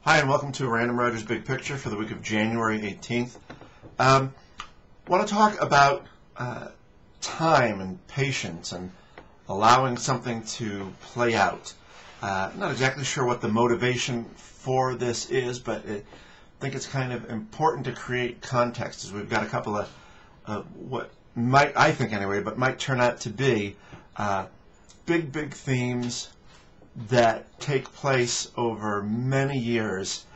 Hi, and welcome to Random Writer's Big Picture for the week of January 18th. I want to talk about time and patience and allowing something to play out. I'm not exactly sure what the motivation for this is, but I think it's kind of important to create context, as we've got a couple of what might, I think anyway, but might turn out to be big themes that take place over many years.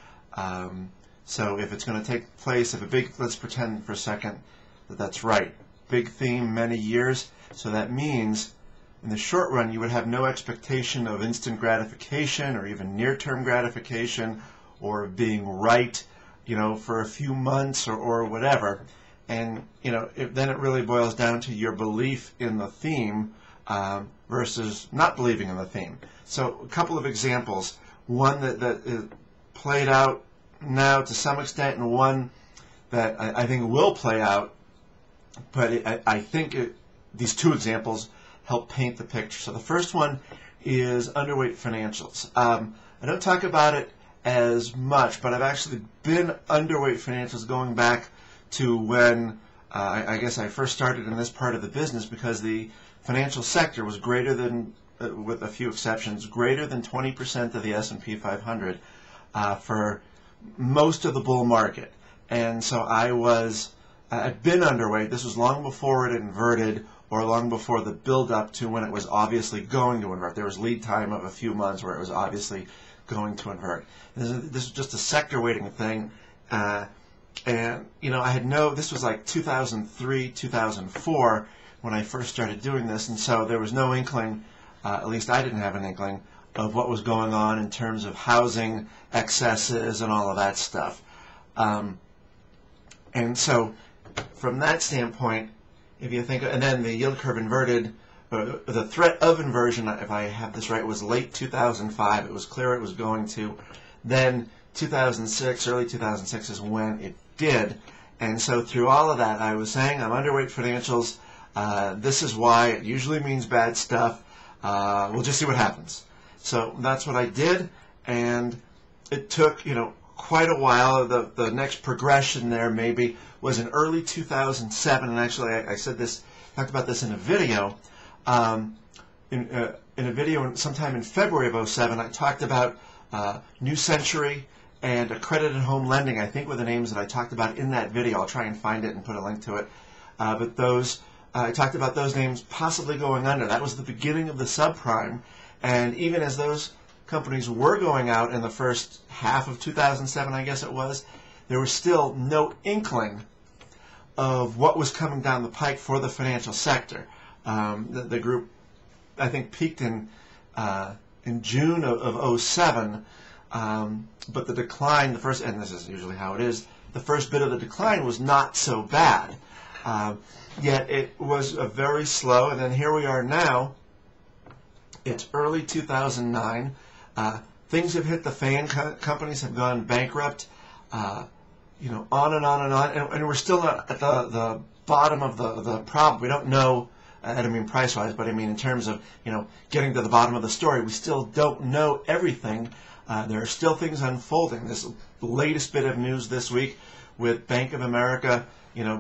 So if it's going to take place, let's pretend for a second that that's right. Big theme, many years. So that means in the short run you would have no expectation of instant gratification or even near-term gratification or being right, for a few months or whatever. And, then it really boils down to your belief in the theme versus not believing in the theme. So a couple of examples. One that played out now to some extent, and one that I think will play out, but I think these two examples help paint the picture. So the first one is underweight financials. I don't talk about it as much, but I've actually been underweight financials going back to when I guess I first started in this part of the business, because the financial sector was greater than, with a few exceptions, greater than 20% of the S&P 500 for most of the bull market. And so I'd been underweight. This was long before it inverted, or long before the build-up to when it was obviously going to invert. There was lead time of a few months where it was obviously going to invert. This is just a sector weighting thing. And, this was like 2003, 2004 when I first started doing this, and so there was no inkling, at least I didn't have an inkling, of what was going on in terms of housing excesses and all of that stuff. And so from that standpoint, if you think, and then the yield curve inverted, the threat of inversion, if I have this right, was late 2005. It was clear it was going to. Then 2006, early 2006 is when it did. And so through all of that, I was saying I'm underweight financials. This is why. It usually means bad stuff. We'll just see what happens. So that's what I did, and it took, quite a while. The next progression there maybe was in early 2007, and actually I talked about this in a video. In a video sometime in February of 2007, I talked about New Century and Accredited Home Lending, I think were the names that I talked about in that video. I'll try and find it and put a link to it. But I talked about those names possibly going under. That was the beginning of the subprime. And even as those companies were going out in the first half of 2007, I guess it was, there was still no inkling of what was coming down the pike for the financial sector. The group, I think, peaked in June of 2007, but the decline, and this is usually how it is, the first bit of the decline was not so bad. Yet it was a very slow, and then here we are now. It's early 2009. Things have hit the fan. Companies have gone bankrupt. On and on and on, and we're still not at the bottom of the problem. We don't know. I don't mean price-wise, but I mean in terms of getting to the bottom of the story. We still don't know everything. There are still things unfolding. This latest bit of news this week with Bank of America,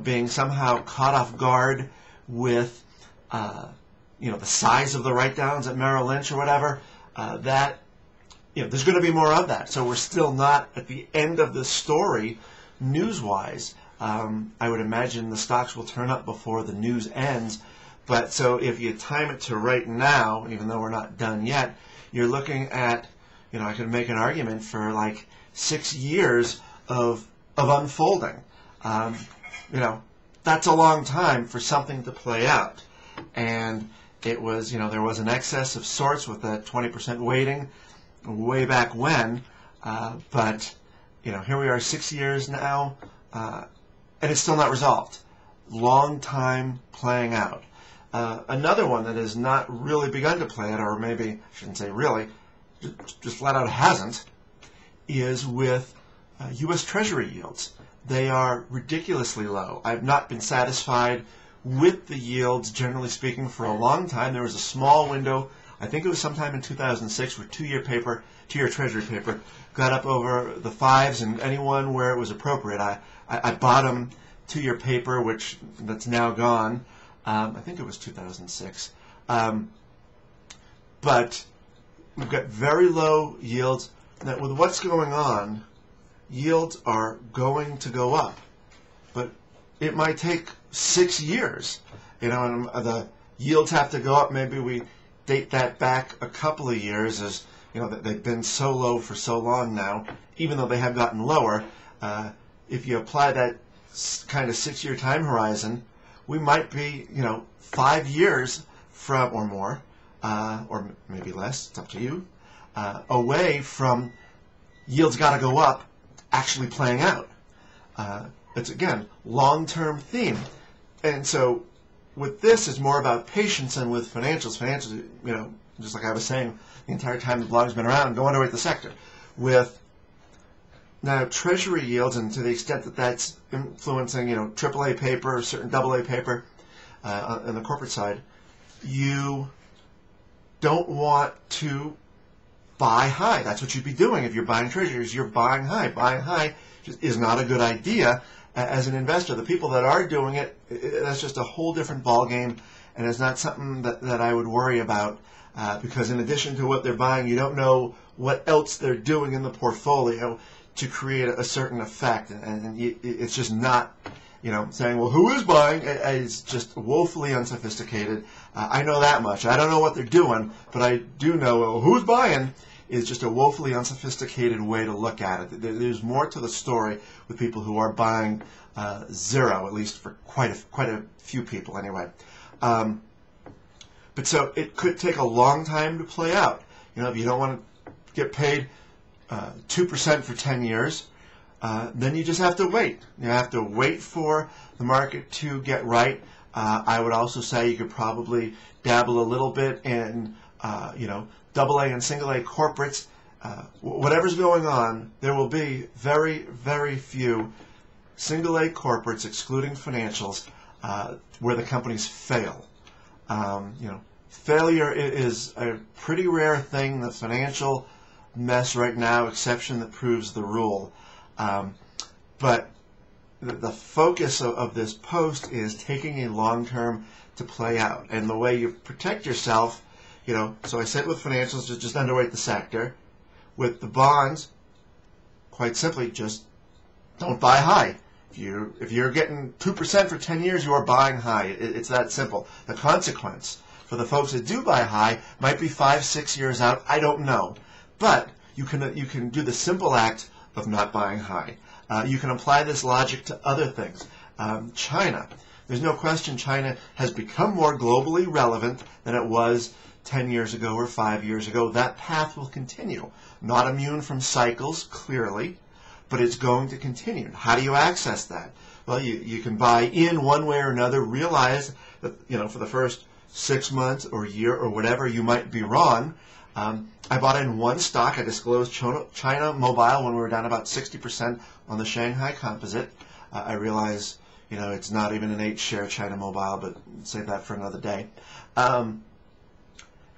being somehow caught off guard with, the size of the write-downs at Merrill Lynch or whatever. There's going to be more of that. So we're still not at the end of the story news-wise. I would imagine the stocks will turn up before the news ends. But so if you time it to right now, even though we're not done yet, you're looking at, I could make an argument for like 6 years of unfolding. That's a long time for something to play out. And it was, there was an excess of sorts with that 20% weighting way back when. But, here we are 6 years now, and it's still not resolved. Long time playing out. Another one that has not really begun to play out, or maybe I shouldn't say really, just flat out hasn't, is with U.S. Treasury yields. They are ridiculously low. I've not been satisfied with the yields, generally speaking, for a long time. There was a small window I think it was sometime in 2006 where two-year Treasury paper got up over the fives, and anyone where it was appropriate. I bought them two-year paper, that's now gone. I think it was 2006. But we've got very low yields. Now, with what's going on, yields are going to go up, but it might take 6 years. And the yields have to go up. Maybe we date that back a couple of years, as that they've been so low for so long now. Even though they have gotten lower, if you apply that kind of 6-year time horizon, we might be 5 years from or more, or maybe less. It's up to you. Away from yields got to go up actually playing out. It's, again, long-term theme. And so with this, it's more about patience, and with financials, just like I was saying the entire time the blog's been around, don't underweight the sector. With now Treasury yields, and to the extent that that's influencing, AAA paper, certain AA paper on the corporate side, you don't want to buy high. That's what you'd be doing if you're buying treasuries. You're buying high. Buying high just is not a good idea as an investor. The people that are doing it, that's just a whole different ballgame, and it's not something that I would worry about, because in addition to what they're buying, you don't know what else they're doing in the portfolio to create a certain effect, and it's just not, saying, well, who is buying? It's just woefully unsophisticated. I know that much. I don't know what they're doing, but I do know, well, who's buying is just a woefully unsophisticated way to look at it. There's more to the story with people who are buying zero, at least for quite a few people anyway. But so it could take a long time to play out. If you don't want to get paid 2% for 10 years, then you just have to wait. You have to wait for the market to get right. I would also say you could probably dabble a little bit in, AA and single A corporates. Whatever's going on, there will be very, very few single A corporates, excluding financials, where the companies fail. Failure is a pretty rare thing. The financial mess right now, exception that proves the rule. But the focus of this post is taking a long term to play out. And the way you protect yourself, so I said with financials, just underweight the sector. With the bonds, quite simply, just don't buy high. If you're getting 2% for 10 years, you are buying high. It's that simple. The consequence for the folks that do buy high might be 5-6 years out. I don't know. But you can do the simple act of not buying high. You can apply this logic to other things. China. There's no question China has become more globally relevant than it was 10 years ago or 5 years ago. That path will continue. Not immune from cycles, clearly, but it's going to continue. How do you access that? Well, you can buy in one way or another, realize that, for the first 6 months or year or whatever, you might be wrong. I bought in one stock. I disclosed China Mobile when we were down about 60% on the Shanghai Composite. I realize, it's not even an 8-share China Mobile, but save that for another day.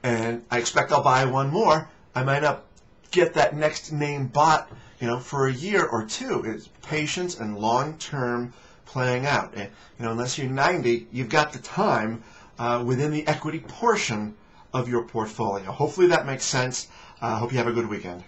And I expect I'll buy one more. I might not get that next name bought, for a year or two. It's patience and long-term playing out. Unless you're 90, you've got the time within the equity portion of your portfolio. Hopefully that makes sense. Hope you have a good weekend.